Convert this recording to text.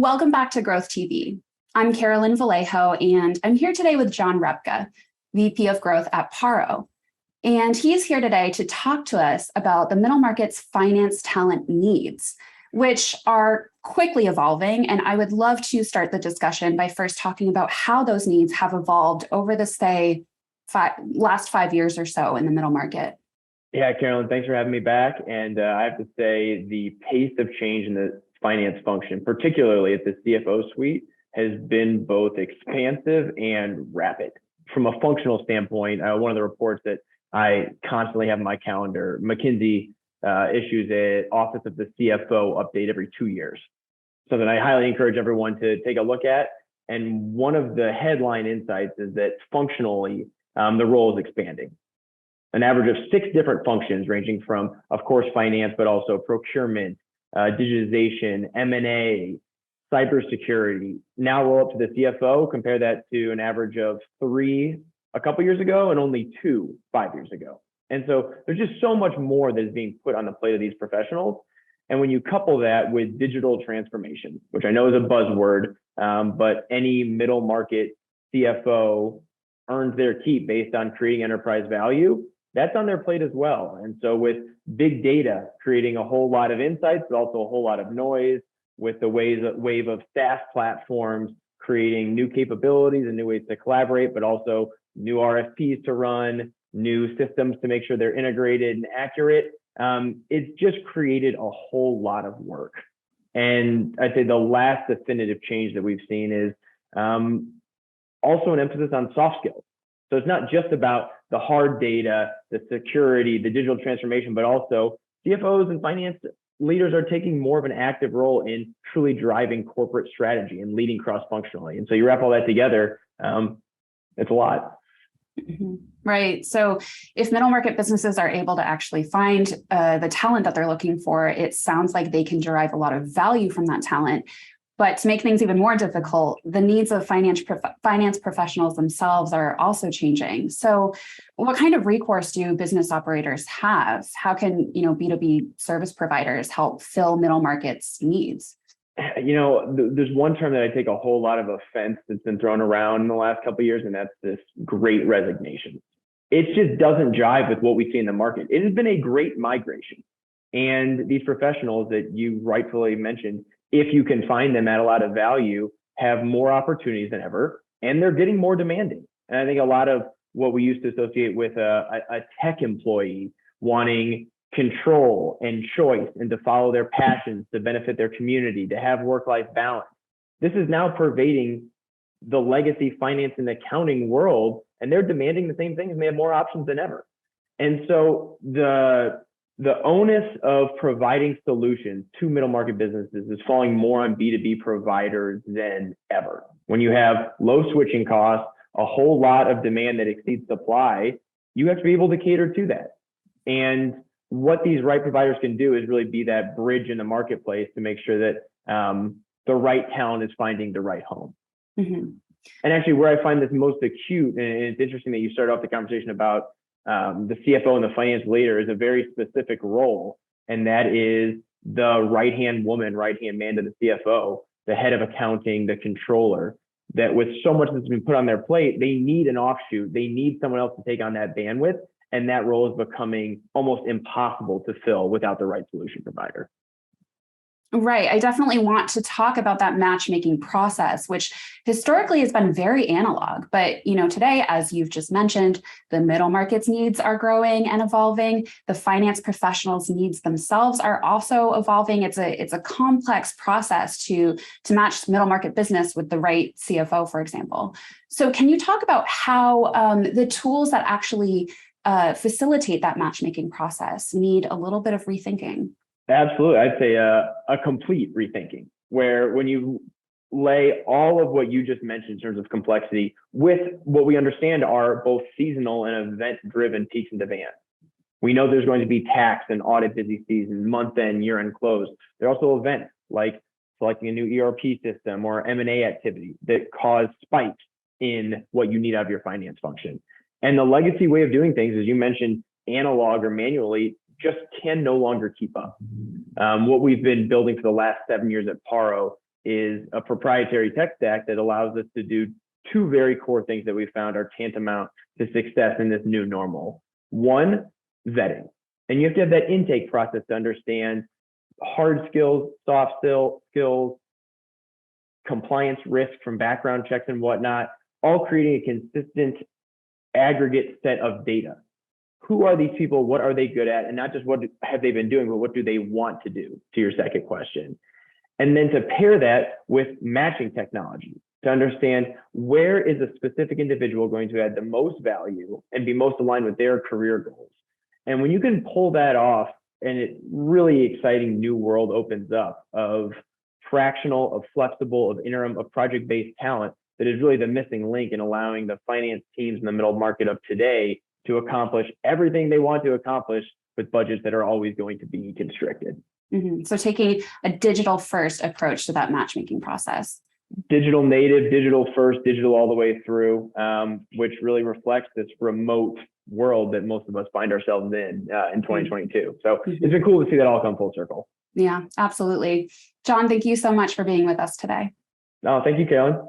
Welcome back to Growth TV. I'm Carolyn Vallejo, and I'm here today with Jon Repka, VP of Growth at Paro. And he's here today to talk to us about the middle market's finance talent needs, which are quickly evolving. And I would love to start the discussion by first talking about how those needs have evolved over the, last 5 years or so in the middle market. Yeah, Carolyn, thanks for having me back. And I have to say the pace of change in the finance function, particularly at the CFO suite, has been both expansive and rapid. From a functional standpoint, one of the reports that I constantly have on my calendar, McKinsey issues an Office of the CFO update every 2 years. Something I highly encourage everyone to take a look at. And one of the headline insights is that functionally, the role is expanding. An average of 6 different functions ranging from, of course, finance, but also procurement, digitization, M&A, cybersecurity, now roll up to the CFO. Compare that to an average of 3 a couple years ago and only 2 5 years ago. And so there's just so much more that is being put on the plate of these professionals. And when you couple that with digital transformation, which I know is a buzzword, but any middle market CFO earns their keep based on creating enterprise value, that's on their plate as well. And so with big data creating a whole lot of insights, but also a whole lot of noise, with the wave of SaaS platforms creating new capabilities and new ways to collaborate, but also new RFPs to run, new systems to make sure they're integrated and accurate. It's just created a whole lot of work. And I'd say the last definitive change that we've seen is also an emphasis on soft skills. So it's not just about the hard data, the security, the digital transformation, but also CFOs and finance leaders are taking more of an active role in truly driving corporate strategy and leading cross-functionally. And so you wrap all that together, it's a lot. Mm-hmm. Right. So if middle market businesses are able to actually find the talent that they're looking for, it sounds like they can derive a lot of value from that talent. But to make things even more difficult, the needs of finance professionals themselves are also changing. So what kind of recourse do business operators have? How can, B2B service providers help fill middle market's needs? There's one term that I take a whole lot of offense that's been thrown around in the last couple of years, and that's this great resignation. It just doesn't jive with what we see in the market. It has been a great migration. And these professionals that you rightfully mentioned, if you can find them at a lot of value, have more opportunities than ever, and they're getting more demanding. And I think a lot of what we used to associate with a tech employee wanting control and choice and to follow their passions, to benefit their community, to have work-life balance. This is now pervading the legacy finance and accounting world, and they're demanding the same thing, and they have more options than ever. And so the onus of providing solutions to middle market businesses is falling more on B2B providers than ever. When you have low switching costs, a whole lot of demand that exceeds supply, you have to be able to cater to that. And what these right providers can do is really be that bridge in the marketplace to make sure that the right talent is finding the right home. Mm-hmm. And actually, where I find this most acute, and it's interesting that you started off the conversation about the CFO and the finance leader, is a very specific role, and that is the right-hand woman, right-hand man to the CFO, the head of accounting, the controller, that with so much that's been put on their plate, they need an offshoot. They need someone else to take on that bandwidth, and that role is becoming almost impossible to fill without the right solution provider. Right. I definitely want to talk about that matchmaking process, which historically has been very analog. But, today, as you've just mentioned, the middle market's needs are growing and evolving. The finance professionals' needs themselves are also evolving. It's a complex process to match middle market business with the right CFO, for example. So can you talk about how the tools that actually facilitate that matchmaking process need a little bit of rethinking? Absolutely. I'd say a complete rethinking, where when you lay all of what you just mentioned in terms of complexity with what we understand are both seasonal and event-driven peaks in demand. We know there's going to be tax and audit busy season, month-end, year-end close. There are also events like selecting a new ERP system or M&A activity that cause spikes in what you need out of your finance function. And the legacy way of doing things, as you mentioned, analog or manually, just can no longer keep up. What we've been building for the last 7 years at Paro is a proprietary tech stack that allows us to do two very core things that we found are tantamount to success in this new normal. One, vetting. And you have to have that intake process to understand hard skills, soft skills, compliance risk from background checks and whatnot, all creating a consistent aggregate set of data. Who are these people? What are they good at? And not just what have they been doing, but what do they want to do, to your second question. And then to pair that with matching technology to understand where is a specific individual going to add the most value and be most aligned with their career goals. And when you can pull that off, and a really exciting new world opens up of fractional, of flexible, of interim, of project-based talent that is really the missing link in allowing the finance teams in the middle market of today to accomplish everything they want to accomplish with budgets that are always going to be constricted. Mm-hmm. So taking a digital first approach to that matchmaking process. Digital native, digital first, digital all the way through, which really reflects this remote world that most of us find ourselves in 2022. So it's been cool to see that all come full circle. Yeah, absolutely. Jon, thank you so much for being with us today. No, thank you, Carolyn.